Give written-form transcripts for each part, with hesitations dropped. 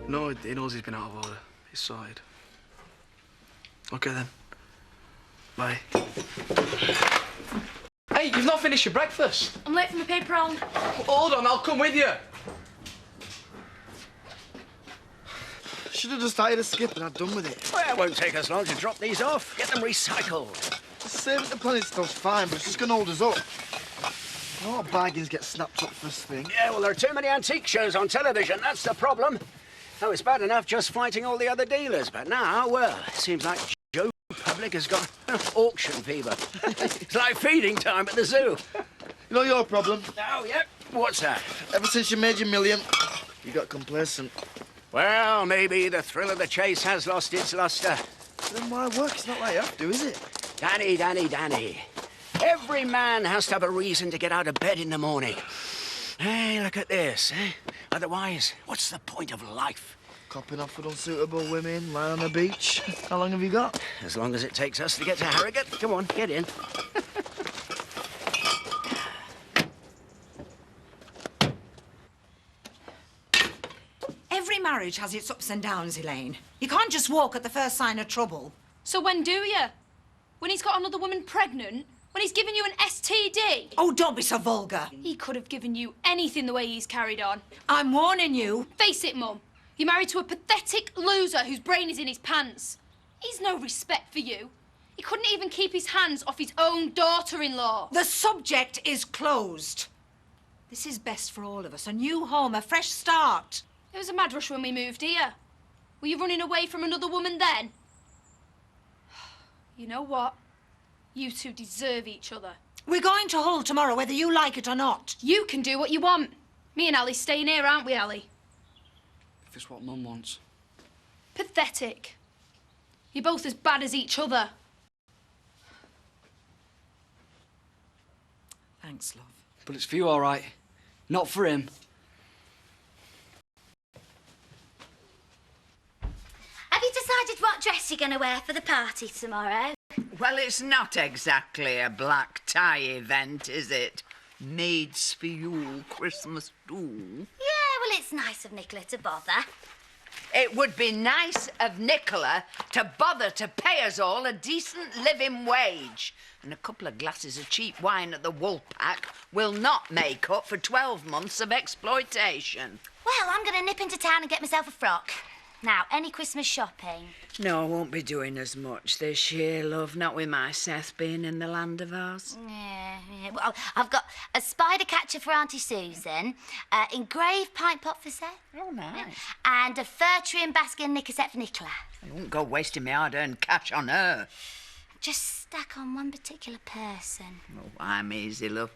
No, he knows he's been out of order. He's sorted. OK, then. Bye. Hey, you've not finished your breakfast. I'm late for my paper round. Hold on, I'll come with you. Should have just started a skip and I'd done with it. Well, it won't take us long to drop these off. Get them recycled. Saving the planet stuff's fine, but it's just going to hold us up. You know what bargains get snapped up first thing? Yeah, well, there are too many antique shows on television. That's the problem. Oh, it's bad enough just fighting all the other dealers, but now, well, it seems like Joe Public has got auction fever. It's like feeding time at the zoo. You know your problem? Oh, yep. What's that? Ever since you made your million, you got complacent. Well, maybe the thrill of the chase has lost its luster. Then why work? It's not like you have to, is it? Danny. Every man has to have a reason to get out of bed in the morning. Hey, look at this, eh? Otherwise, what's the point of life? Copping off with unsuitable women, lie on the beach. How long have you got? As long as it takes us to get to Harrogate. Come on, get in. Every marriage has its ups and downs, Elaine. You can't just walk at the first sign of trouble. So when do you? When he's got another woman pregnant? When he's given you an STD? Oh, don't be so vulgar. He could have given you anything the way he's carried on. I'm warning you. Face it, Mum. You're married to a pathetic loser whose brain is in his pants. He's no respect for you. He couldn't even keep his hands off his own daughter-in-law. The subject is closed. This is best for all of us. A new home, a fresh start. It was a mad rush when we moved here. Were you running away from another woman then? You know what? You two deserve each other. We're going to Hull tomorrow, whether you like it or not. You can do what you want. Me and Ali staying here, aren't we, Ali? If it's what Mum wants. Pathetic. You're both as bad as each other. Thanks, love. But it's for you, all right. Not for him. Have you decided what dress you're going to wear for the party tomorrow? Well, it's not exactly a black tie event, is it? Maids for you, Christmas do. Yeah, well, it's nice of Nicola to bother. It would be nice of Nicola to bother to pay us all a decent living wage. And a couple of glasses of cheap wine at the Woolpack will not make up for 12 months of exploitation. Well, I'm going to nip into town and get myself a frock. Now, any Christmas shopping? No, I won't be doing as much this year, love, not with my Seth being in the land of ours. Yeah. Well, I've got a spider catcher for Auntie Susan, engraved pint pot for Seth. Oh, nice. And a fur trim basket and knicker set for Nicola. I won't go wasting my hard-earned cash on her. Just stuck on one particular person. Oh, I'm easy, love.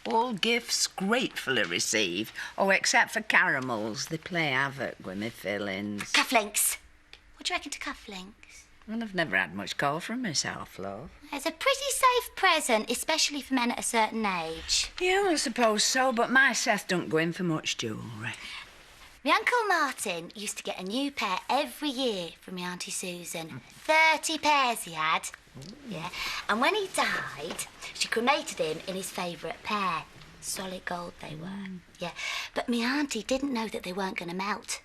All gifts gratefully received. Oh, except for caramels. They play havoc with me fillings. Cufflinks. What do you reckon to cufflinks? Well, I've never had much call from myself, love. It's a pretty safe present, especially for men at a certain age. Yeah, well, I suppose so, but my Seth don't go in for much jewellery. My Uncle Martin used to get a new pair every year from my Auntie Susan. 30 pairs he had. Yeah. And when he died, she cremated him in his favourite pair. Solid gold they were. Yeah. But my auntie didn't know that they weren't going to melt.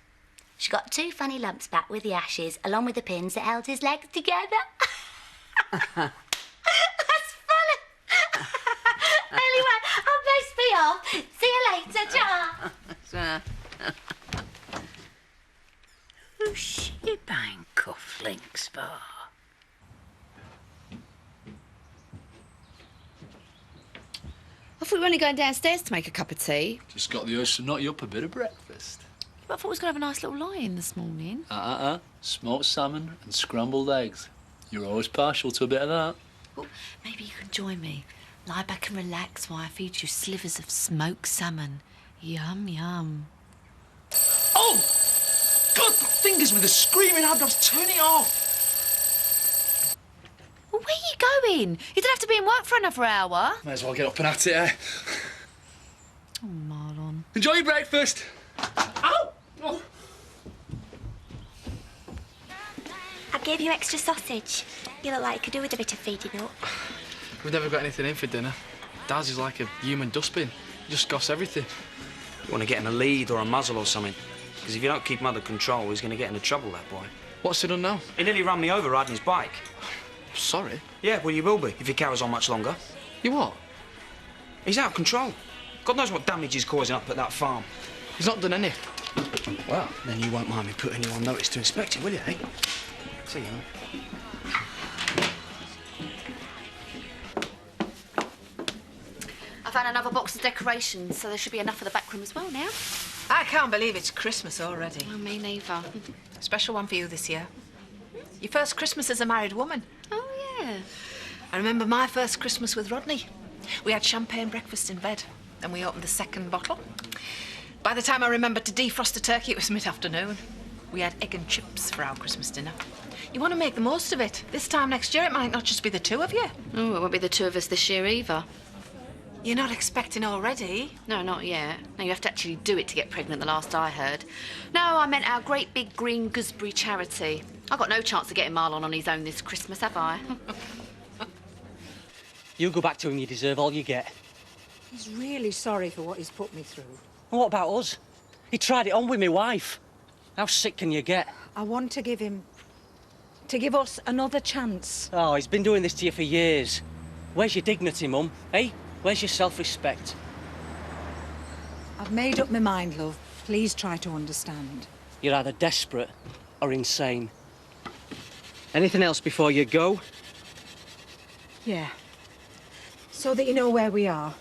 She got 2 funny lumps back with the ashes, along with the pins that held his legs together. That's funny. Anyway, I best be off. See you later, Ta. Who's she buying cufflinks for? I thought we were only going downstairs to make a cup of tea. Just got the urge to knock you up a bit of breakfast. But I thought we was going to have a nice little lie-in this morning. Smoked salmon and scrambled eggs. You're always partial to a bit of that. Well, maybe you can join me. Lie back and relax while I feed you slivers of smoked salmon. Yum, yum. Oh! God, the fingers with the screaming hobnobs, turn it off! Well, where are you going? You don't have to be in work for another hour. May as well get up and at it, eh? Oh, Marlon. Enjoy your breakfast. Ow! Oh. I gave you extra sausage. You look like you could do with a bit of feeding up. We've never got anything in for dinner. Daz is like a human dustbin. He just scoffs everything. You want to get in a lead or a muzzle or something? Because if you don't keep him under control, he's going to get into trouble, that boy. What's he done now? He nearly ran me over riding his bike. Sorry. Yeah, well, you will be if he carries on much longer. You what? He's out of control. God knows what damage he's causing up at that farm. He's not done any. Well, then you won't mind me putting you on notice to inspect it, will you, eh? See you. I found another box of decorations, so there should be enough for the back room as well now. I can't believe it's Christmas already. Well, me neither. Special one for you this year. Your first Christmas as a married woman. Oh, yeah. I remember my first Christmas with Rodney. We had champagne breakfast in bed, and we opened the second bottle. By the time I remembered to defrost the turkey, it was mid-afternoon. We had egg and chips for our Christmas dinner. You want to make the most of it. This time next year, it might not just be the two of you. Oh, it won't be the two of us this year either. You're not expecting already? No, not yet. No, you have to actually do it to get pregnant, the last I heard. No, I meant our great big green gooseberry charity. I've got no chance of getting Marlon on his own this Christmas, have I? You go back to him, you deserve all you get. He's really sorry for what he's put me through. And what about us? He tried it on with my wife. How sick can you get? I want to give us another chance. Oh, he's been doing this to you for years. Where's your dignity, Mum? Eh? Where's your self-respect? I've made up my mind, love. Please try to understand. You're either desperate or insane. Anything else before you go? Yeah. So that you know where we are.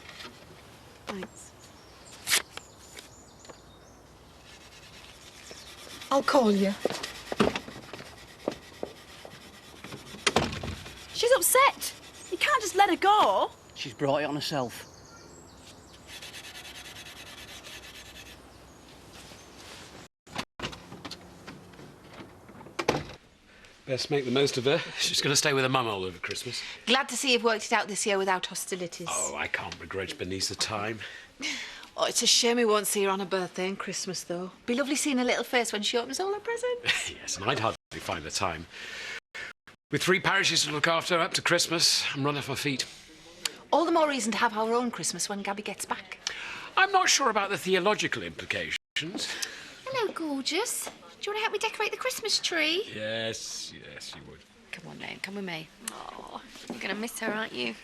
Thanks. I'll call you. She's upset. You can't just let her go. She's brought it on herself. Best make the most of her. She's going to stay with her mum all over Christmas. Glad to see you've worked it out this year without hostilities. Oh, I can't begrudge Bernice the time. Oh, it's a shame we won't see her on her birthday and Christmas, though. Be lovely seeing her little face when she opens all her presents. Yes, and I'd hardly find the time. With 3 parishes to look after up to Christmas, I'm run off my feet. All the more reason to have our own Christmas when Gabby gets back. I'm not sure about the theological implications. Hello, gorgeous. Do you want to help me decorate the Christmas tree? Yes, yes, you would. Come on, then. Come with me. Oh, you're going to miss her, aren't you?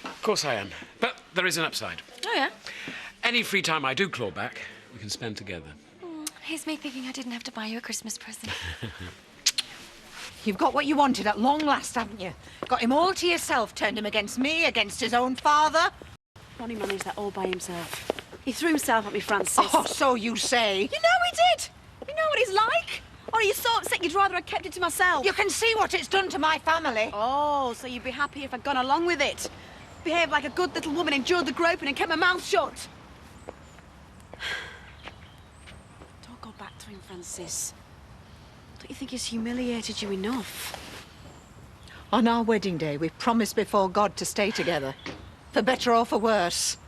Of course I am. But there is an upside. Oh, yeah? Any free time I do claw back, we can spend together. Here's me thinking I didn't have to buy you a Christmas present. You've got what you wanted at long last, haven't you? Got him all to yourself, turned him against me, against his own father. Ronnie managed that all by himself. He threw himself at me, Francis. Oh, so you say. You know he did. You know what he's like. Or are you so upset you'd rather I kept it to myself? You can see what it's done to my family. Oh, so you'd be happy if I'd gone along with it. Behaved like a good little woman, endured the groping and kept my mouth shut. Don't go back to him, Francis. Don't you think he's humiliated you enough? On our wedding day, we promised before God to stay together. For better or for worse.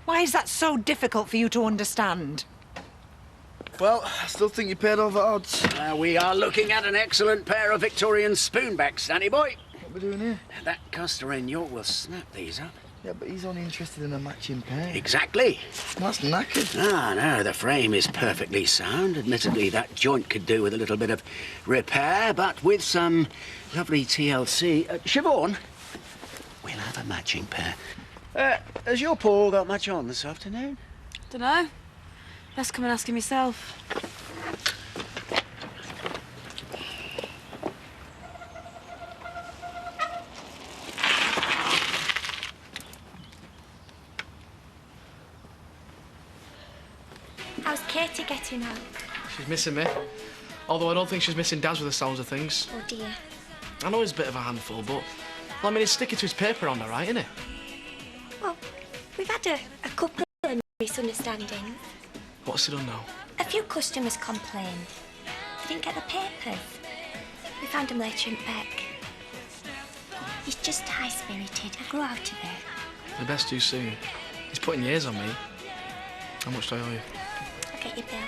Why is that so difficult for you to understand? Well, I still think you paid over odds. We are looking at an excellent pair of Victorian spoonbacks, Danny boy. What are we doing here? That customer in York will snap these up. Yeah, but he's only interested in a matching pair. Exactly. That's knackered. Ah, no, the frame is perfectly sound. Admittedly, that joint could do with a little bit of repair, but with some lovely TLC. Siobhan, we'll have a matching pair. Has your Paul got much on this afternoon? Dunno. Best come and ask him yourself. How's Katie getting on? She's missing me. Although I don't think she's missing Daz with the sounds of things. Oh, dear. I know he's a bit of a handful, but I mean, he's sticking to his paper on her, right, isn't he? Well, we've had a couple of misunderstandings. What's he done now? A few customers complained. They didn't get the papers. We found him later in Beck. He's just high-spirited. I grew out of it. The best too soon. He's putting years on me. How much do I owe you? I'll get your bill.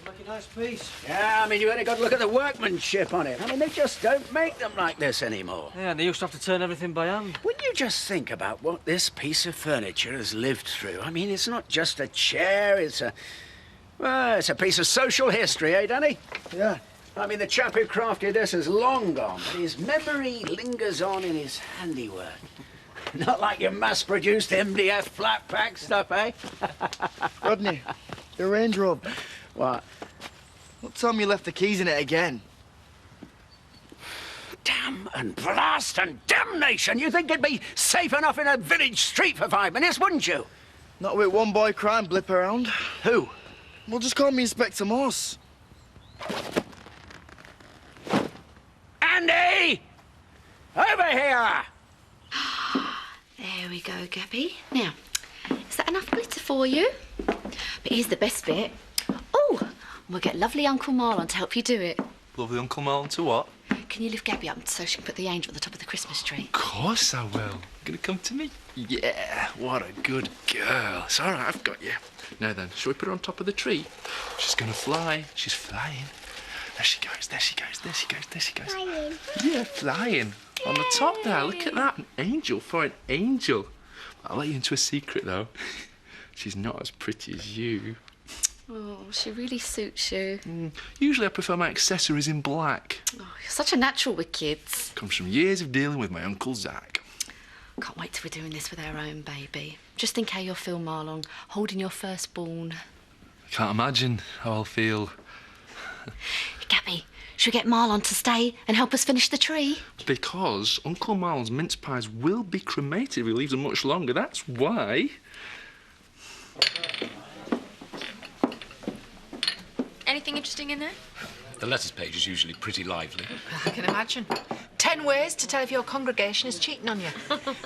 make a nice piece. Yeah, I mean, you had a good look at the workmanship on it. I mean, they just don't make them like this anymore. Yeah, and they used to have to turn everything by hand. When you just think about what this piece of furniture has lived through, I mean, it's not just a chair, it's a... Well, it's a piece of social history, eh, Danny? Yeah. I mean, the chap who crafted this is long gone, but his memory lingers on in his handiwork. Not like your mass-produced MDF flat-pack stuff, eh? Rodney, your Range Rover. What? Don't tell me you left the keys in it again. Damn and blast and damnation! You think it'd be safe enough in a village street for 5 minutes, wouldn't you? Not with one boy crime blip around. Who? Well, just call me Inspector Morse. Andy! Over here! There we go, Gabby. Now, is that enough glitter for you? But here's the best bit. Oh, we'll get lovely Uncle Marlon to help you do it. Lovely Uncle Marlon to what? Can you lift Gabby up so she can put the angel at the top of the Christmas tree? Of course I will. Gonna come to me? Yeah, what a good girl. It's all right, I've got you. Now then, shall we put her on top of the tree? She's gonna fly. She's flying. There she goes, there she goes, there she goes, there she goes. Flying. Yeah, flying. On the top there, look at that. An angel for an angel. I'll let you into a secret, though. She's not as pretty as you. Oh, she really suits you. Usually I prefer my accessories in black. Oh, you're such a natural with kids. Comes from years of dealing with my Uncle Zach. Can't wait till we're doing this with our own baby. Just think how you'll feel, Marlon, holding your firstborn. I can't imagine how I'll feel. Gabby, should we get Marlon to stay and help us finish the tree? Because Uncle Marlon's mince pies will be cremated if he leaves them much longer. That's why. Anything interesting in there? The letters page is usually pretty lively. I can imagine. 10 ways to tell if your congregation is cheating on you.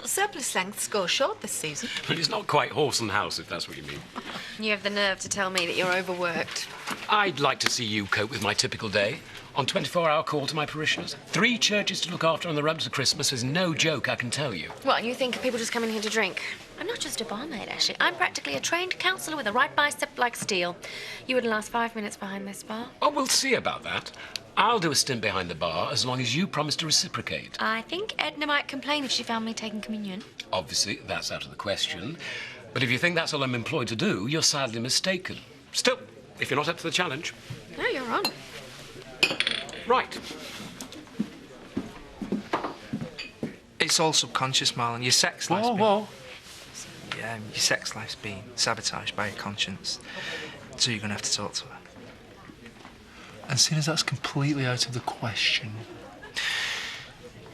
Surplus lengths go short this season. But it's not quite horse and house, if that's what you mean. You have the nerve to tell me that you're overworked. I'd like to see you cope with my typical day. On 24-hour call to my parishioners. 3 churches to look after on the run-up to Christmas is no joke, I can tell you. What, you think people just come in here to drink? I'm not just a barmaid, Ashley. I'm practically a trained counsellor with a right bicep like steel. You wouldn't last 5 minutes behind this bar. Oh, we'll see about that. I'll do a stint behind the bar as long as you promise to reciprocate. I think Edna might complain if she found me taking communion. Obviously, that's out of the question. But if you think that's all I'm employed to do, you're sadly mistaken. Still, if you're not up to the challenge... No, you're on. Right. It's all subconscious, Marlon. Your sex life's Whoa. Yeah, your sex life's been sabotaged by your conscience. So you're going to have to talk to her. And seeing as that's completely out of the question...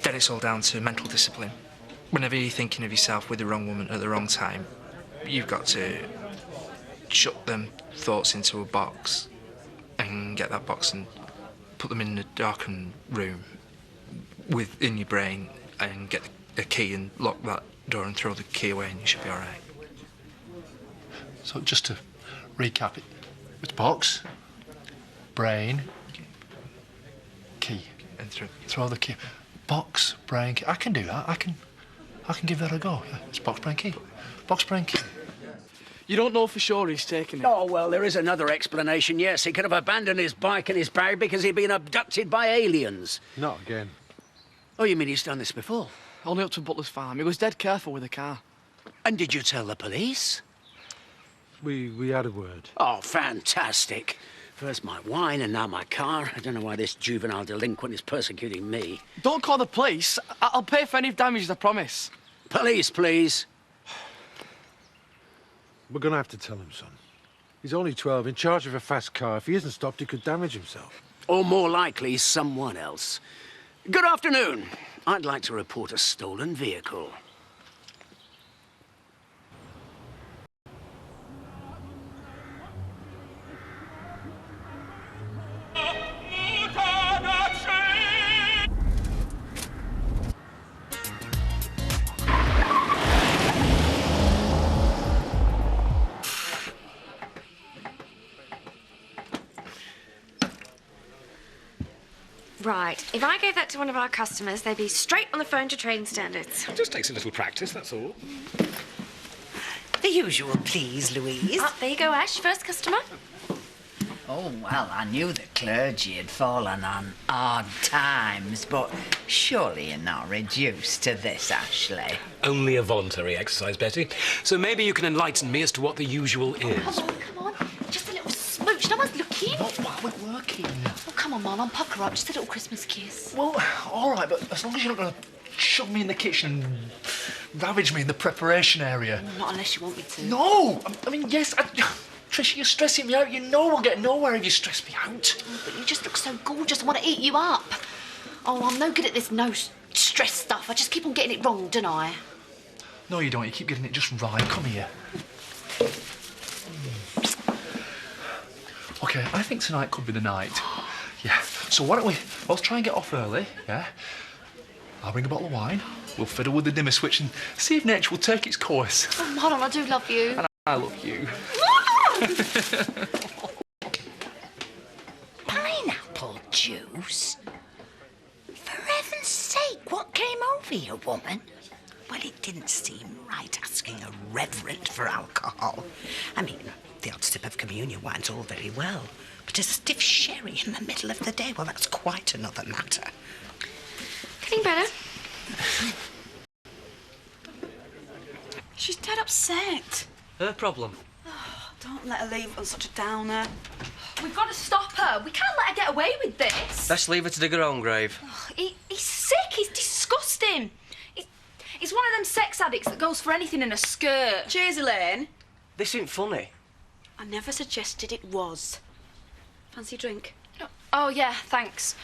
Then it's all down to mental discipline. Whenever you're thinking of yourself with the wrong woman at the wrong time, you've got to shut them thoughts into a box and get that box and put them in a darkened room within your brain and get a key and lock that door and throw the key away and you should be all right. So just to recap it, it's box, brain, key, and throw the key. Box, brain, key. I can do that. I can give that a go. Yeah, it's box, brain, key. Box, brain, key. You don't know for sure he's taken it? Oh, well, there is another explanation, yes. He could have abandoned his bike and his bag because he'd been abducted by aliens. Not again. Oh, you mean he's done this before? Only up to Butler's farm. He was dead careful with the car. And did you tell the police? We had a word. Oh, fantastic. First my wine and now my car. I don't know why this juvenile delinquent is persecuting me. Don't call the police. I'll pay for any damages, I promise. Police, please. We're going to have to tell him, son. He's only 12, in charge of a fast car. If he isn't stopped, he could damage himself. Or more likely, someone else. Good afternoon. I'd like to report a stolen vehicle. Right. If I gave that to one of our customers, they'd be straight on the phone to training standards. It just takes a little practice, that's all. The usual, please, Louise. There you go, Ash. First customer. Oh, well, I knew the clergy had fallen on hard times, but surely you're not reduced to this, Ashley. Only a voluntary exercise, Betty. So maybe you can enlighten me as to what the usual is. Come on. Just a little smooch. No one's looking. Not while we're working. Oh, come on, Marlon. Pucker up. Just a little Christmas kiss. Well, all right, but as long as you're not going to shove me in the kitchen and ravage me in the preparation area. Not unless you want me to. No! I mean, yes, Trish, you're stressing me out. You know we'll get nowhere if you stress me out. Oh, but you just look so gorgeous. I want to eat you up. Oh, I'm no good at this no-stress stuff. I just keep on getting it wrong, don't I? No, you don't. You keep getting it just right. Come here. OK, I think tonight could be the night. Yeah. So why don't we... Let's try and get off early, yeah? I'll bring a bottle of wine. We'll fiddle with the dimmer switch and see if nature will take its course. Oh, Marlon, I do love you. And I love you. Pineapple juice? For heaven's sake, what came over you, woman? Well, it didn't seem right asking a reverend for alcohol. I mean, the odd sip of communion wine's all very well, but a stiff sherry in the middle of the day, well, that's quite another matter. Getting better. She's dead upset. Her problem. Oh, don't let her leave on such a downer. We've got to stop her. We can't let her get away with this. Best leave her to dig her own grave. Oh, he's sick. He's disgusting. He's one of them sex addicts that goes for anything in a skirt. Cheers, Elaine. This ain't funny. I never suggested it was. Fancy a drink? Oh, yeah, thanks.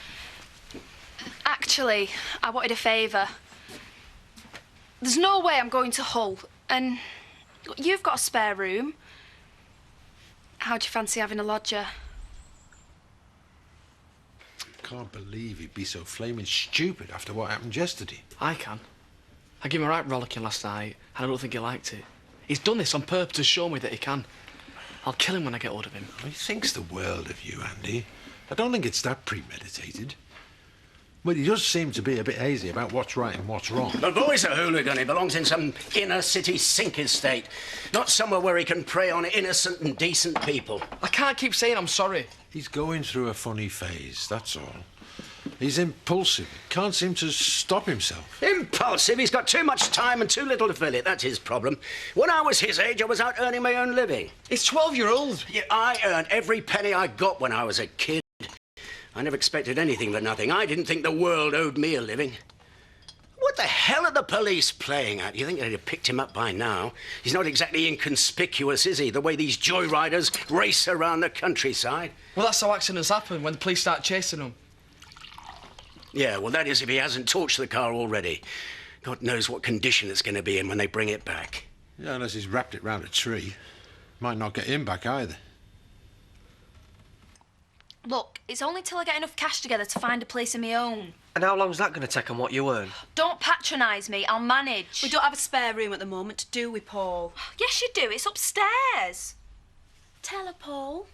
Actually, I wanted a favour. There's no way I'm going to Hull, and you've got a spare room. How'd you fancy having a lodger? Can't believe he'd be so flaming stupid after what happened yesterday. I can. I gave him a right rollicking last night, and I don't think he liked it. He's done this on purpose to show me that he can. I'll kill him when I get hold of him. He thinks the world of you, Andy. I don't think it's that premeditated. But he does seem to be a bit hazy about what's right and what's wrong. The boy's a hooligan. He belongs in some inner-city sink estate, not somewhere where he can prey on innocent and decent people. I can't keep saying I'm sorry. He's going through a funny phase, that's all. He's impulsive. Can't seem to stop himself. Impulsive? He's got too much time and too little to fill it. That's his problem. When I was his age, I was out earning my own living. He's 12-year-old. Yeah, I earned every penny I got when I was a kid. I never expected anything for nothing. I didn't think the world owed me a living. What the hell are the police playing at? You think they'd have picked him up by now? He's not exactly inconspicuous, is he? The way these joyriders race around the countryside. Well, that's how accidents happen, when the police start chasing them. Yeah, well, that is if he hasn't torched the car already. God knows what condition it's going to be in when they bring it back. Yeah, unless he's wrapped it round a tree. Might not get him back either. Look, it's only till I get enough cash together to find a place of my own. And how long's that going to take on what you earn? Don't patronise me, I'll manage. We don't have a spare room at the moment, do we, Paul? Yes, you do. It's upstairs. Tell her, Paul.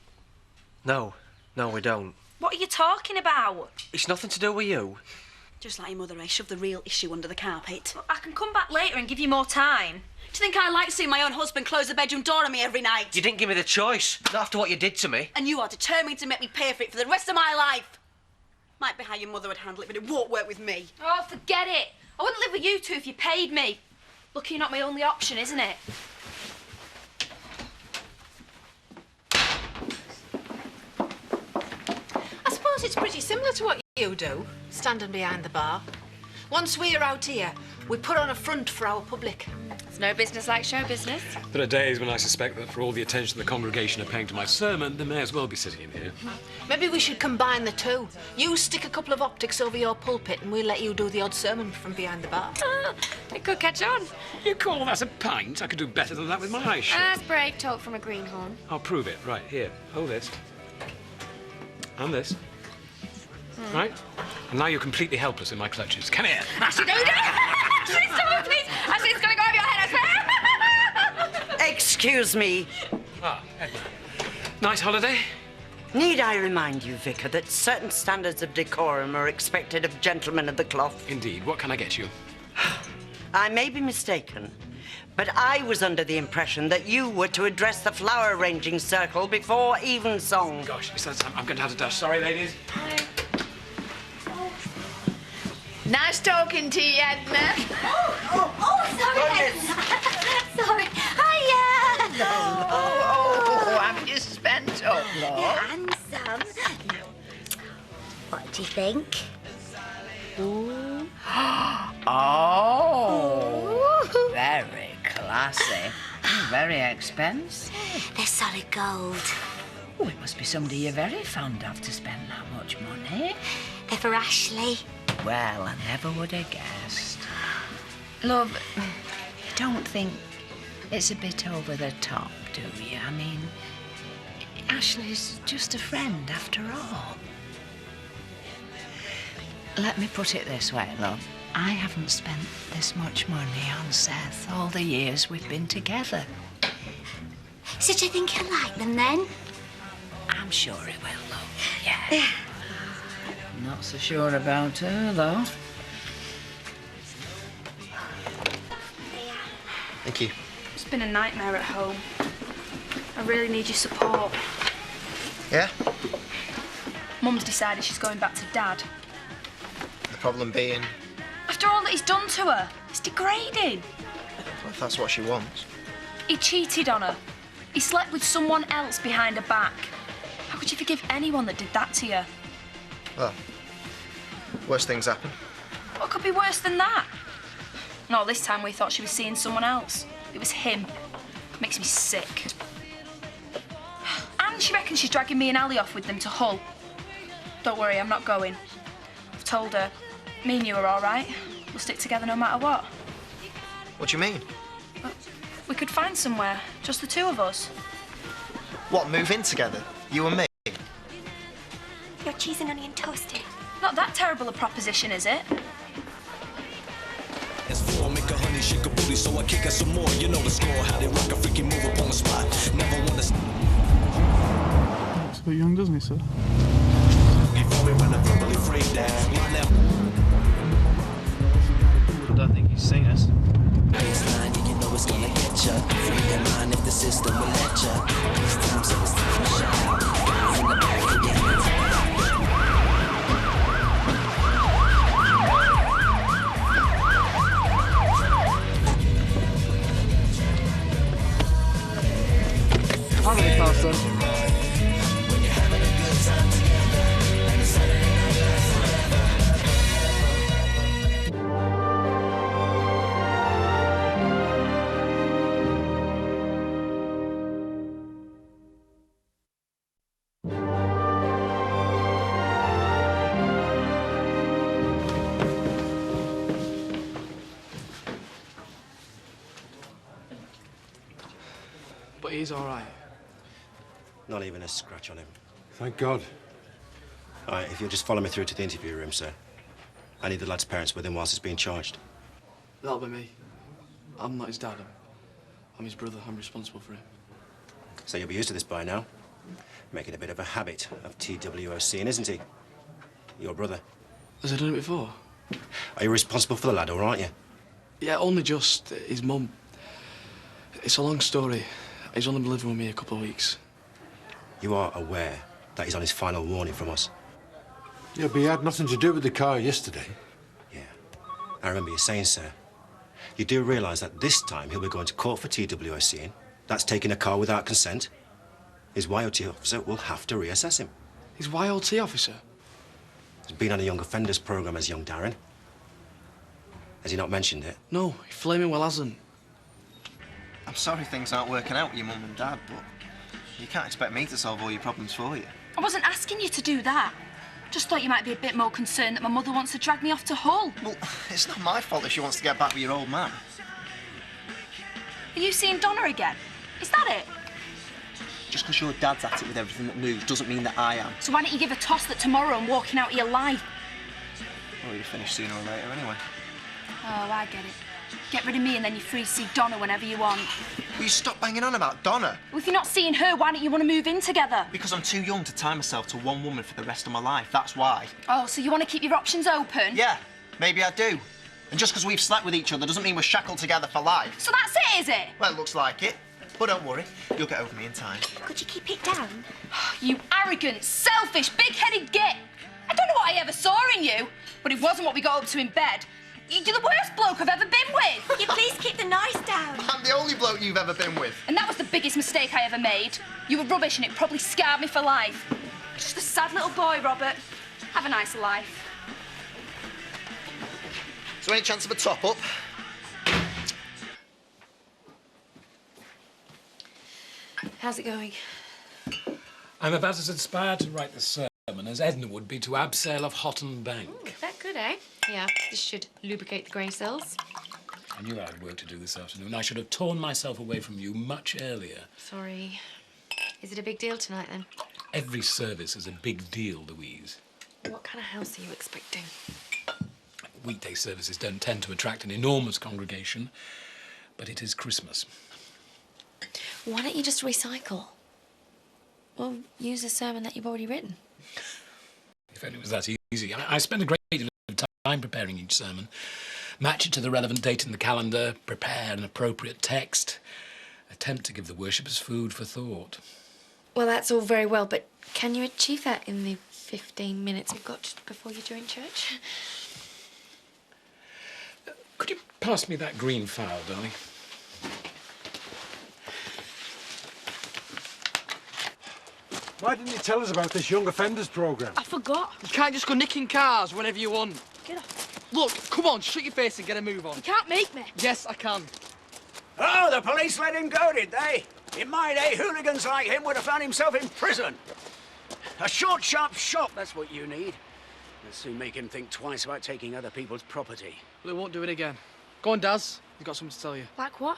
No, we don't. What are you talking about? It's nothing to do with you. Just like your mother, I shove the real issue under the carpet. I can come back later and give you more time. Do you think I like seeing my own husband close the bedroom door on me every night? You didn't give me the choice, not after what you did to me. And you are determined to make me pay for it for the rest of my life. Might be how your mother would handle it, but it won't work with me. Oh, forget it. I wouldn't live with you two if you paid me. Lucky you're not my only option, isn't it? I suppose it's pretty similar to what you do, standing behind the bar. Once we're out here, we put on a front for our public. It's no business like show business. There are days when I suspect that for all the attention the congregation are paying to my sermon, they may as well be sitting in here. Maybe we should combine the two. You stick a couple of optics over your pulpit and we'll let you do the odd sermon from behind the bar. It could catch on. You call that a pint? I could do better than that with my eyes shut. That's brave talk from a greenhorn. I'll prove it. Right, here. Hold this. And this. Right? And now you're completely helpless in my clutches. Come here. Ashley, don't do it! Ashley, stop, please! Ashley, it's going to go over your head, I swear! Excuse me. Ah, Edna. Nice holiday? Need I remind you, Vicar, that certain standards of decorum are expected of gentlemen of the cloth? Indeed. What can I get you? I may be mistaken, But I was under the impression that you were to address the flower arranging circle before evensong. Gosh, I'm going to have to dash. Sorry, ladies. Nice talking to you, Edna. Sorry, Edna. Sorry. Hiya. Oh, have you spent up, love? Yeah, and some. Now, what do you think? Ooh. Oh, very classy. Very expensive. They're solid gold. Oh, it must be somebody you're very fond of to spend that much money. They're for Ashley. Well, I never would have guessed. Love, you don't think it's a bit over the top, do you? I mean, Ashley's just a friend after all. Let me put it this way, love. I haven't spent this much money on Seth all the years we've been together. So do you think he'll like them then? I'm sure he will, love. Yeah. Not so sure about her, though. Thank you. It's been a nightmare at home. I really need your support. Yeah? Mum's decided she's going back to Dad. The problem being, After all that he's done to her, it's degrading. well, if that's what she wants. He cheated on her. He slept with someone else behind her back. How could you forgive anyone that did that to you? Well, worse things happen. What could be worse than that? No, this time we thought she was seeing someone else. It was him. Makes me sick. And she reckons she's dragging me and Ali off with them to Hull. Don't worry, I'm not going. I've told her, me and you are all right. We'll stick together no matter what. What do you mean? We could find somewhere, just the two of us. What, move in together? You and me? Your cheese and onion toasted. Not that terrible a proposition, is it? Make a honey shake a booty, so I kick her some more. You know the score, how they rock a freaky move up on the spot. Never wanna. Looks a bit young, doesn't he, sir? I don't think he's sing us. Baseline, you know it's gonna get ya. Free your mind if the system will let ya. It's time, so it's time to shine. Guys in the back, forget it. Family class then. When you're having a good time together, and it's Saturday night lasts forever. But he's all right. Not even a scratch on him. Thank God. All right, if you'll just follow me through to the interview room, sir. I need the lad's parents with him whilst he's being charged. That'll be me. I'm not his dad. I'm his brother. I'm responsible for him. So you'll be used to this by now. Making a bit of a habit of TWOCing, isn't he? Your brother. Has he done it before? Are you responsible for the lad, or aren't you? Yeah, only just his mum. It's a long story. He's only been living with me a couple of weeks. You are aware that he's on his final warning from us? Yeah, but he had nothing to do with the car yesterday. Yeah. I remember you saying, sir. You do realise that this time he'll be going to court for TWOCing. That's taking a car without consent. His YOT officer will have to reassess him. His YOT officer? He's been on a young offenders programme as young Darren. Has he not mentioned it? No, he flaming well hasn't. I'm sorry things aren't working out with your mum and dad, but you can't expect me to solve all your problems for you. I wasn't asking you to do that. Just thought you might be a bit more concerned that my mother wants to drag me off to Hull. Well, it's not my fault if she wants to get back with your old man. Are you seeing Donna again? Is that it? Just because your dad's at it with everything that moves doesn't mean that I am. So why don't you give a toss that tomorrow I'm walking out of your life? Well, you'll finish sooner or later anyway. Oh, I get it. Get rid of me and then you're free to see Donna whenever you want. Will you stop banging on about Donna? Well, if you're not seeing her, why don't you want to move in together? Because I'm too young to tie myself to one woman for the rest of my life, that's why. Oh, so you want to keep your options open? Yeah, maybe I do. And just because we've slept with each other doesn't mean we're shackled together for life. So that's it, is it? Well, it looks like it. But don't worry, you'll get over me in time. Could you keep it down? You arrogant, selfish, big-headed git. I don't know what I ever saw in you, but it wasn't what we got up to in bed. You're the worst bloke I've ever been with. Will you please keep the noise down? I'm the only bloke you've ever been with. And that was the biggest mistake I ever made. You were rubbish and it probably scarred me for life. Just a sad little boy, Robert. Have a nice life. Is there any chance of a top-up? How's it going? I'm about as inspired to write the sermon as Edna would be to abseil of Hotton Bank. Ooh, that good, eh? Yeah, this should lubricate the grain cells. I knew I had work to do this afternoon. I should have torn myself away from you much earlier. Sorry. Is it a big deal tonight, then? Every service is a big deal, Louise. What kind of house are you expecting? Weekday services don't tend to attract an enormous congregation, but it is Christmas. Why don't you just recycle? Or use a sermon that you've already written? If only it was that easy. I spend a great deal of time preparing each sermon. Match it to the relevant date in the calendar, prepare an appropriate text, attempt to give the worshippers food for thought. Well, that's all very well, but can you achieve that in the 15 minutes you've got just before you join church? Could you pass me that green file, darling? Why didn't you tell us about this young offenders programme? I forgot. You can't just go nicking cars whenever you want. Get off. Look, come on, shut your face and get a move on. You can't make me. Yes, I can. Oh, the police let him go, did they? In my day, hooligans like him would have found himself in prison. A short, sharp shot, that's what you need. It'll soon make him think twice about taking other people's property. Well, he won't do it again. Go on, Daz. He's got something to tell you. Like what?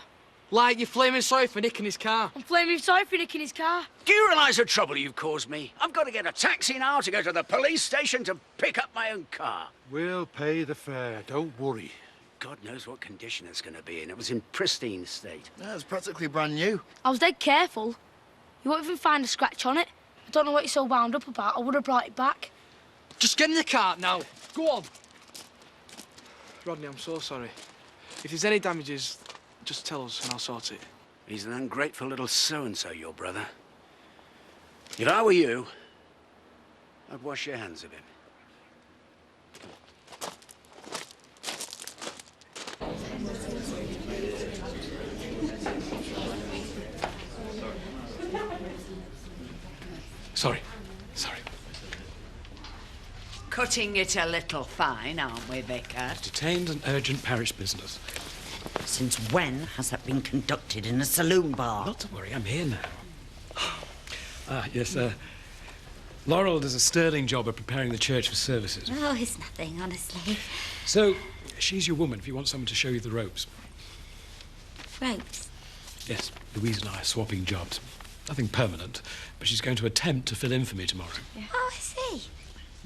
Like you're flaming sorry for nicking his car. I'm flaming sorry for nicking his car. Do you realise the trouble you've caused me? I've got to get a taxi now to go to the police station to pick up my own car. We'll pay the fare, don't worry. God knows what condition it's going to be in. It was in pristine state. Yeah, it's practically brand new. I was dead careful. You won't even find a scratch on it. I don't know what you're so wound up about. I would have brought it back. Just get in the car now. Go on. Rodney, I'm so sorry. If there's any damages, just tell us and I'll sort it. He's an ungrateful little so-and-so, your brother. If I were you, I'd wash your hands of him. Sorry. Cutting it a little fine, aren't we, Vicar? Detained an urgent parish business. Since when has that been conducted in a saloon bar? Not to worry, I'm here now. Yes, Laurel does a sterling job of preparing the church for services. Oh, it's nothing, honestly. So, she's your woman if you want someone to show you the ropes. Ropes? Yes, Louise and I are swapping jobs. Nothing permanent, but she's going to attempt to fill in for me tomorrow. Yeah. Oh, I see.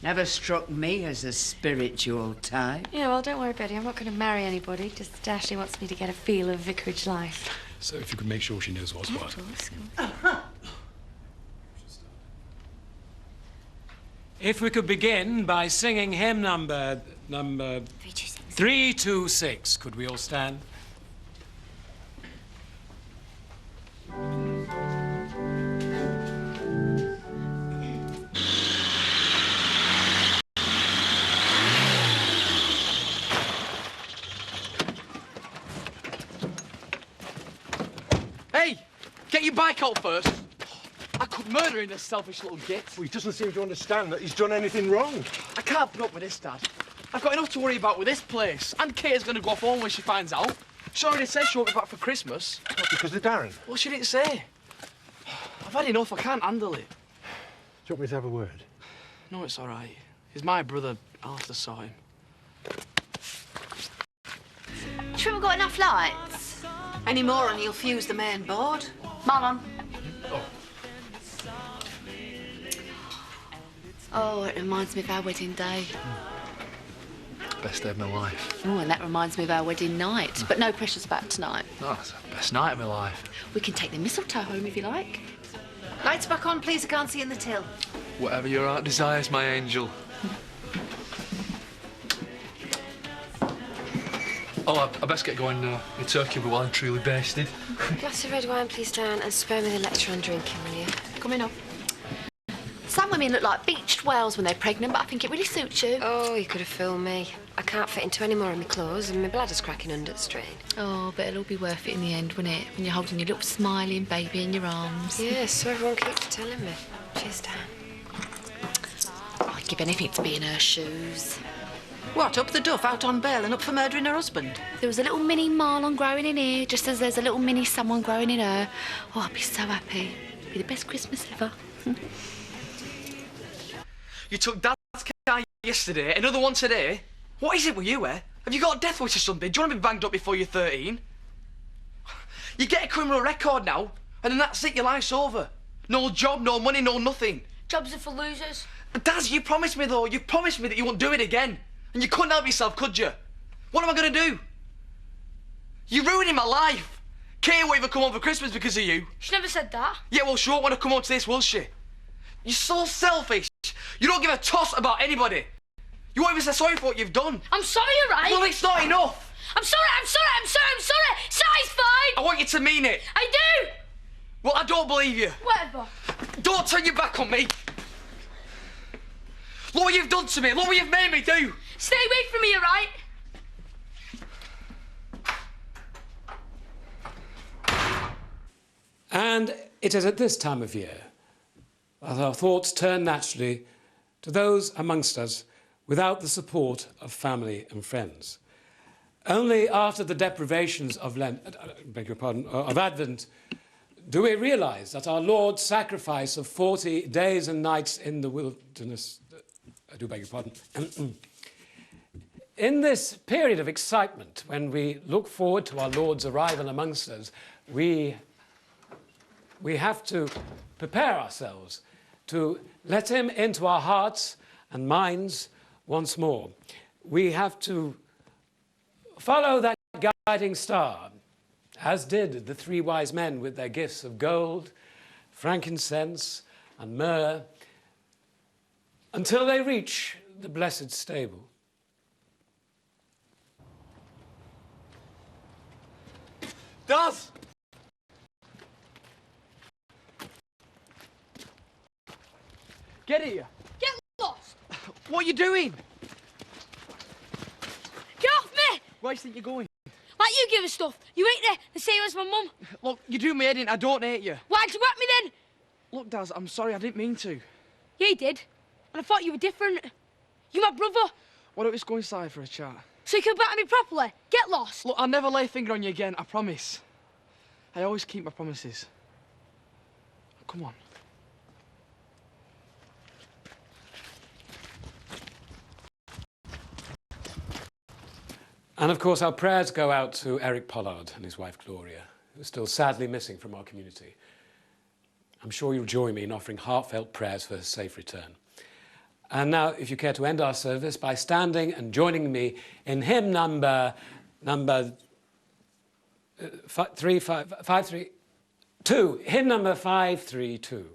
Never struck me as a spiritual type. Yeah, well, don't worry, Betty. I'm not going to marry anybody. Just Ashley wants me to get a feel of vicarage life. So if you could make sure she knows what's what. If we could begin by singing hymn number 326. Could we all stand? Hey, get your bike out first. I could murder him, this selfish little git. Well, he doesn't seem to understand that he's done anything wrong. I can't put up with this, Dad. I've got enough to worry about with this place. And Kate's going to go off home when she finds out. She already said she won't be back for Christmas. What, because of Darren? Well, she didn't say. I've had enough. I can't handle it. Do you want me to have a word? No, it's all right. He's my brother. I'll have to sort him. Do you think we've got enough lights? Any more and you'll fuse the main board. Marlon. Oh, it reminds me of our wedding day. Best day of my life. Oh, and that reminds me of our wedding night. But no pressures about tonight. Oh, it's the best night of my life. We can take the mistletoe home if you like. Lights back on, please. I can't see in the till. Whatever your heart desires, my angel. Oh, I best get going now. My turkey will be well and truly basted. Glass of red wine, please, Dan, and spare me the lecture on drinking, will you? Coming up. Some women look like beached whales when they're pregnant, but I think it really suits you. Oh, you could have fooled me. I can't fit into any more of my clothes and my bladder's cracking under the strain. Oh, but it'll all be worth it in the end, won't it? When you're holding your little smiling baby in your arms. Yes, so everyone keeps telling me. Cheers, Dan. I'd give anything to be in her shoes. What, up the duff, out on bail and up for murdering her husband? There was a little mini marlon growing in here, just as there's a little mini someone growing in her. Oh, I'd be so happy. It'd be the best Christmas ever. You took Dad's car yesterday, another one today. What is it with you, eh? Have you got a death wish or something? Do you want to be banged up before you're 13? You get a criminal record now, and then that's it, your life's over. No job, no money, no nothing. Jobs are for losers. Daz, you promised me, though. You promised me that you wouldn't do it again. And you couldn't help yourself, could you? What am I going to do? You're ruining my life. Kay won't even come home for Christmas because of you. She never said that. Yeah, well, she won't want to come home to this, will she? You're so selfish. You don't give a toss about anybody. You won't even say sorry for what you've done. I'm sorry, you're right. Well, it's not enough. I'm sorry. Sorry's fine. I want you to mean it. I do. Well, I don't believe you. Whatever. Don't turn your back on me. Look what you've done to me. Look what you've made me do. Stay away from me, you're right. And it is at this time of year that our thoughts turn naturally to those amongst us without the support of family and friends. Only after the deprivations of of Advent, do we realise that our Lord's sacrifice of 40 days and nights in the wilderness, I do beg your pardon, in this period of excitement, when we look forward to our Lord's arrival amongst us, we have to prepare ourselves to let him into our hearts and minds once more. We have to follow that guiding star, as did the three wise men with their gifts of gold, frankincense, and myrrh, until they reach the blessed stable. Daz! Get here. Get lost. What are you doing? Get off me. Where do you think you're going? Like you give us stuff. You ain't there the same as my mum. Look, you do me head in. I don't hate you. Why'd you whack me then? Look, Daz, I'm sorry. I didn't mean to. Yeah, you did. And I thought you were different. You're my brother. Why don't we just go inside for a chat? So you can batter me properly. Get lost. Look, I'll never lay a finger on you again, I promise. I always keep my promises. Come on. And of course, our prayers go out to Eric Pollard and his wife Gloria, who are still sadly missing from our community. I'm sure you'll join me in offering heartfelt prayers for his safe return. And now, if you care to end our service by standing and joining me in hymn number 532, hymn number 532.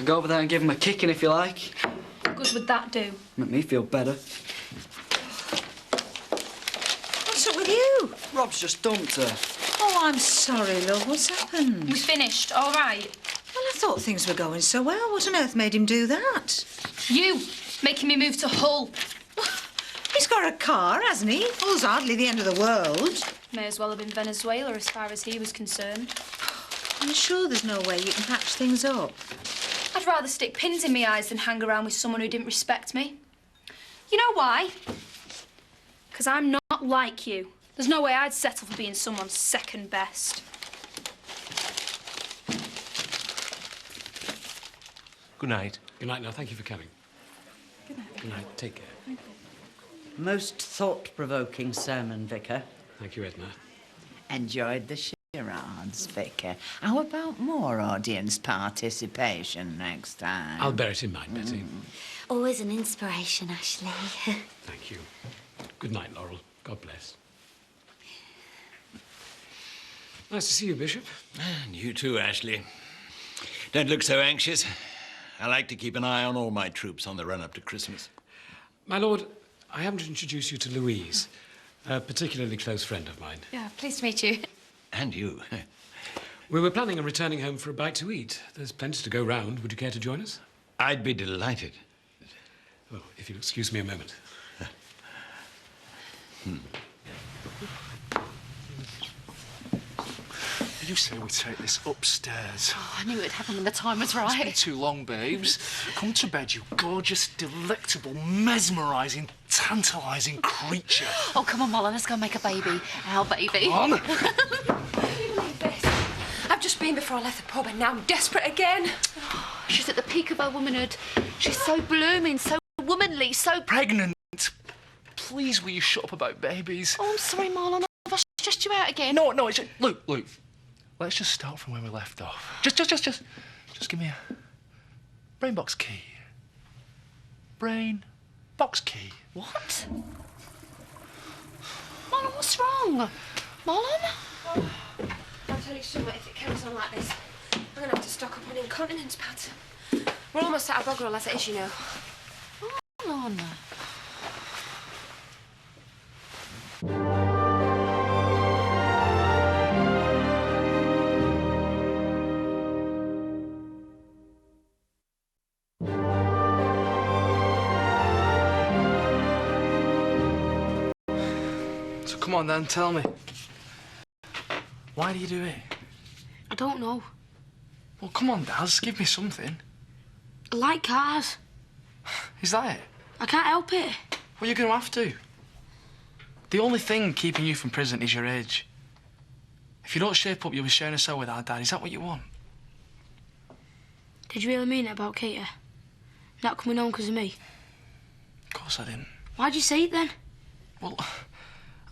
Go over there and give him a kicking if you like. What good would that do? Make me feel better. What's up with you? Rob's just dumped her. Oh, I'm sorry, love. What's happened? We finished, all right. Well, I thought things were going so well. What on earth made him do that? You, making me move to Hull. He's got a car, hasn't he? Hull's hardly the end of the world. May as well have been Venezuela as far as he was concerned. I'm sure there's no way you can patch things up. I'd rather stick pins in my eyes than hang around with someone who didn't respect me. You know why? Because I'm not like you. There's no way I'd settle for being someone's second best. Good night. Good night now. Thank you for coming. Good night. Good night. Take care. Most thought-provoking sermon, Vicar. Thank you, Edna. Enjoyed the charades, Vicar. How about more audience participation next time? I'll bear it in mind, Betty. Always an inspiration, Ashley. Thank you. Good night, Laurel. God bless. Nice to see you, Bishop. And you too, Ashley. Don't look so anxious. I like to keep an eye on all my troops on the run-up to Christmas. My lord, I haven't introduced you to Louise, a particularly close friend of mine. Yeah, pleased to meet you. And you. We were planning on returning home for a bite to eat. There's plenty to go round. Would you care to join us? I'd be delighted. Well, if you'll excuse me a moment. Did you say we take this upstairs? Oh, I knew it'd happen when the time was It's right. been too long, babes. Come to bed, you gorgeous, delectable, mesmerising, tantalising creature. Oh, come on, Molly, let's go make a baby. Our baby. Come on. I've just been before I left the pub and now I'm desperate again. She's at the peak of her womanhood. She's so blooming, so womanly, so... Pregnant. Please, will you shut up about babies? Oh, I'm sorry, Marlon. Have I stressed you out again? No, it's just... Look. Let's just start from where we left off. Just give me a... brain box key. Brain box key. What? Marlon, what's wrong? Marlon? I'll tell you something, if it carries on like this, I'm going to have to stock up on incontinence pads. We're almost out of bog roll as it is, you know. Marlon. So come on then, tell me. Why do you do it? I don't know. Well, come on, Daz, give me something. I like cars. Is that it? I can't help it. Well, you're going to have to. The only thing keeping you from prison is your age. If you don't shape up, you'll be sharing a cell with our dad. Is that what you want? Did you really mean it about Katie? Not coming home because of me? Of course I didn't. Why'd you say it then? Well,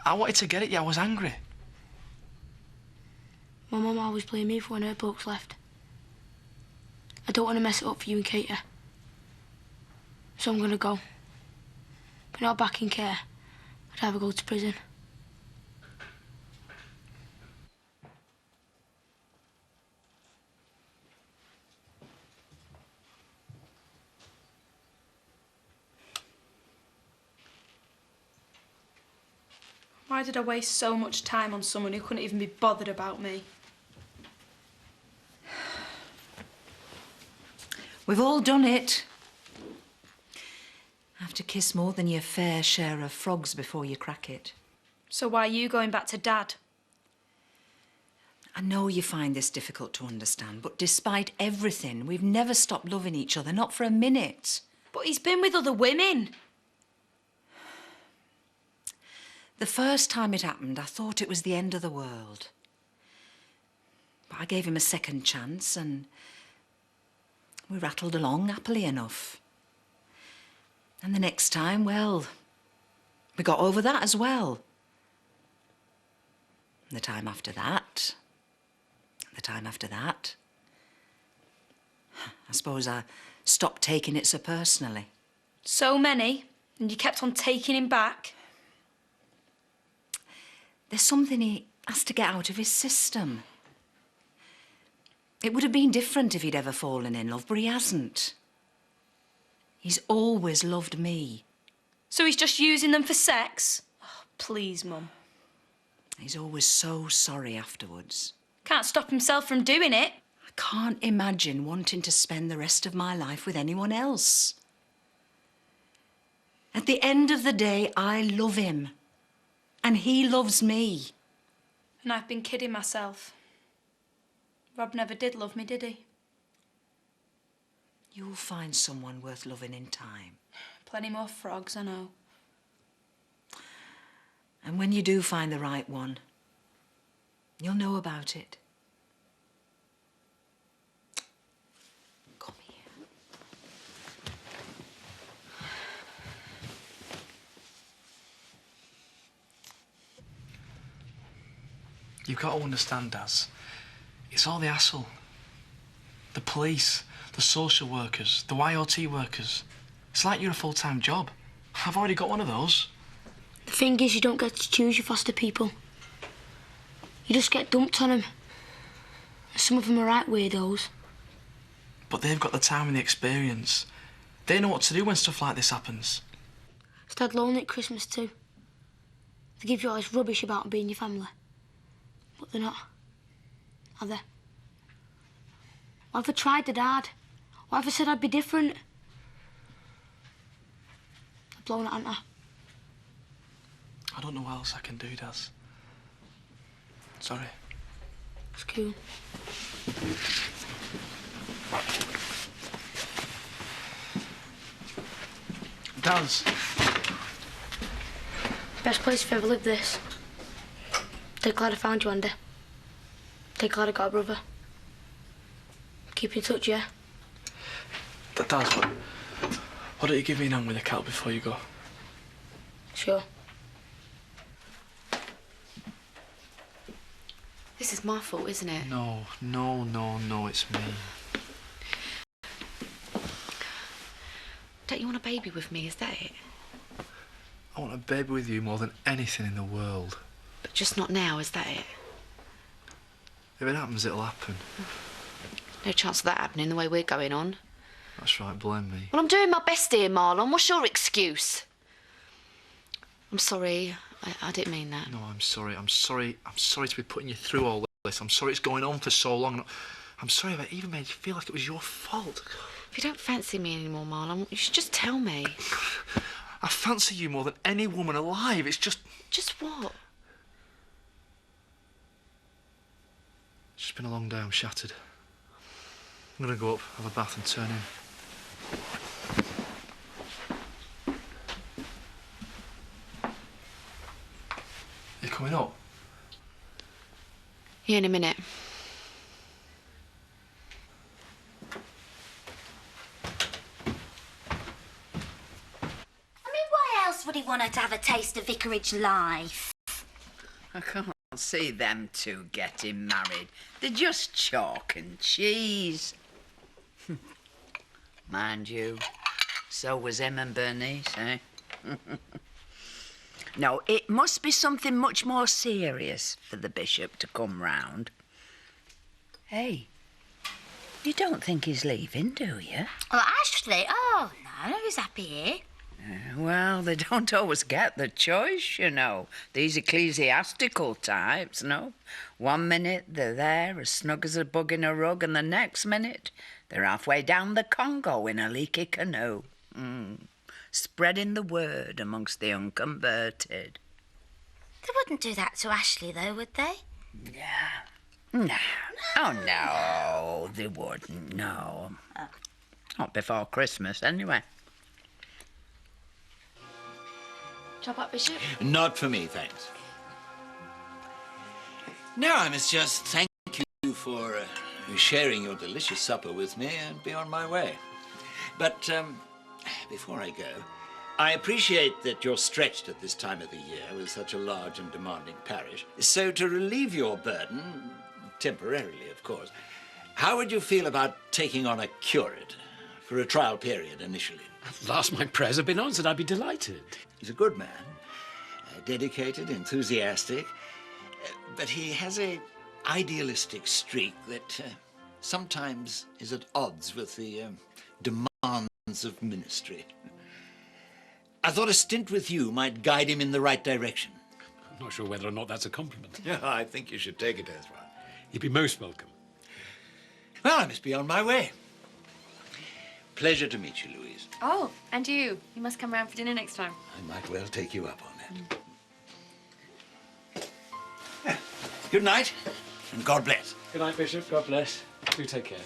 I wanted to get at you. I was angry. My mum always blamed me for when her blokes left. I don't want to mess it up for you and Katie. So I'm going to go. But not back in care. I'd rather go to prison. Why did I waste so much time on someone who couldn't even be bothered about me? We've all done it. Have to kiss more than your fair share of frogs before you crack it. So why are you going back to Dad? I know you find this difficult to understand, but despite everything, we've never stopped loving each other, not for a minute. But he's been with other women. The first time it happened, I thought it was the end of the world. But I gave him a second chance and we rattled along happily enough. And the next time, well, we got over that as well. And the time after that, the time after that. I suppose I stopped taking it so personally. So many, and you kept on taking him back. There's something he has to get out of his system. It would have been different if he'd ever fallen in love, but he hasn't. He's always loved me. So he's just using them for sex? Oh, please, Mum. He's always so sorry afterwards. Can't stop himself from doing it. I can't imagine wanting to spend the rest of my life with anyone else. At the end of the day, I love him. And he loves me. And I've been kidding myself. Rob never did love me, did he? You'll find someone worth loving in time. Plenty more frogs, I know. And when you do find the right one, you'll know about it. Come here. You've got to understand, Daz. It's all the hassle. The police, the social workers, the YOT workers. It's like you're a full-time job. I've already got one of those. The thing is, you don't get to choose your foster people. You just get dumped on them. Some of them are right weirdos. But they've got the time and the experience. They know what to do when stuff like this happens. It's Dad lonely at Christmas too. They give you all this rubbish about being your family. But they're not. Are they? What if I tried to Dad? What if I said I'd be different? I've blown it, haven't I? I don't know what else I can do, Daz. Sorry. It's cool. Daz. Best place if I ever lived, this. Dead glad I found you, Andy. Dead glad I got a brother. Keep in touch, yeah? Daz, why don't you give me an hand with the cat before you go? Sure. This is my fault, isn't it? No, it's me. Don't you want a baby with me, is that it? I want a baby with you more than anything in the world. But just not now, is that it? If it happens, it'll happen. No chance of that happening the way we're going on. That's right, blame me. Well, I'm doing my best here, Marlon. What's your excuse? I'm sorry. I didn't mean that. No, I'm sorry. I'm sorry to be putting you through all this. I'm sorry it's going on for so long. I'm sorry if I even made you feel like it was your fault. If you don't fancy me anymore, Marlon, you should just tell me. I fancy you more than any woman alive. It's just... Just what? It's just been a long day. I'm shattered. I'm gonna go up, have a bath and turn in. You coming up? Yeah, in a minute. Why else would he want her to have a taste of vicarage life? I can't see them two getting married. They're just chalk and cheese. Mind you, so was him and Bernice, eh? No, it must be something much more serious for the bishop to come round. Hey, you don't think he's leaving, do you? Oh, Ashley? Oh, no, he's happy here. Well, they don't always get the choice, you know. These ecclesiastical types, no? 1 minute they're there as snug as a bug in a rug, and the next minute they're halfway down the Congo in a leaky canoe. Spreading the word amongst the unconverted. They wouldn't do that to Ashley, though, would they? No. Oh, no, they wouldn't, no. Not before Christmas, anyway. Chop up, Bishop? Not for me, thanks. No, I must just thank you for sharing your delicious supper with me and be on my way. But before I go, I appreciate that you're stretched at this time of the year with such a large and demanding parish. So to relieve your burden, temporarily, of course, how would you feel about taking on a curate for a trial period initially? At last my prayers have been answered. I'd be delighted. He's a good man, dedicated, enthusiastic, but he has an idealistic streak that sometimes is at odds with the demands of ministry. I thought a stint with you might guide him in the right direction. I'm not sure whether or not that's a compliment. Yeah, I think you should take it as one. You'd be most welcome. Well, I must be on my way. Pleasure to meet you, Louise. Oh, and you. You must come round for dinner next time. I might well take you up on that. Good night, and God bless. Good night, Bishop. God bless. Do take care.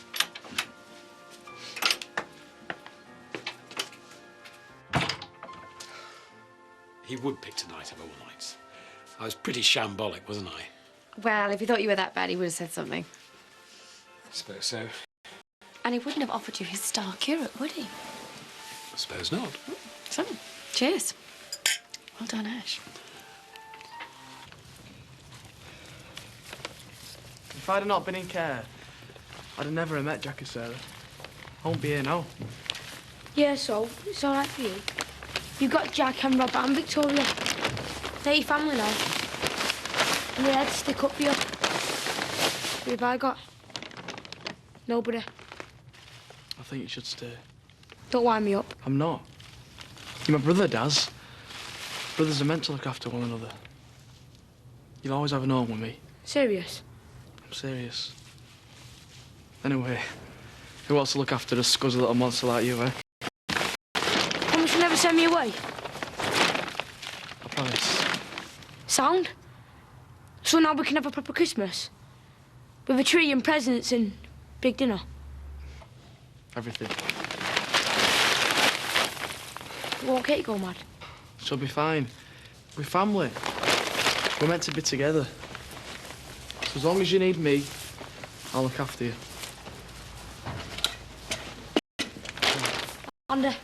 He would pick tonight of all nights. I was pretty shambolic, wasn't I? Well, if he thought you were that bad, he would have said something. I suppose so. And he wouldn't have offered you his star curate, would he? I suppose not. So, cheers. Well done, Ash. If I'd have not been in care, I'd have never have met Jack and Sarah. I won't be here now. Yeah, so it's all right for you. You've got Jack and Robert and Victoria. They're your family now. And they're there to stick up for you. Who have I got? Nobody. I think you should stay. Don't wind me up. I'm not. You're my brother, Daz. Brothers are meant to look after one another. You'll always have an home with me. Serious? I'm serious. Anyway, who wants to look after a scuzzy little monster like you, eh? Promise you'll never send me away? I promise. Sound? So now we can have a proper Christmas? With a tree and presents and big dinner? Everything. Won't Kate go mad? She'll be fine. We're family. We're meant to be together. So as long as you need me, I'll look after you. Andy.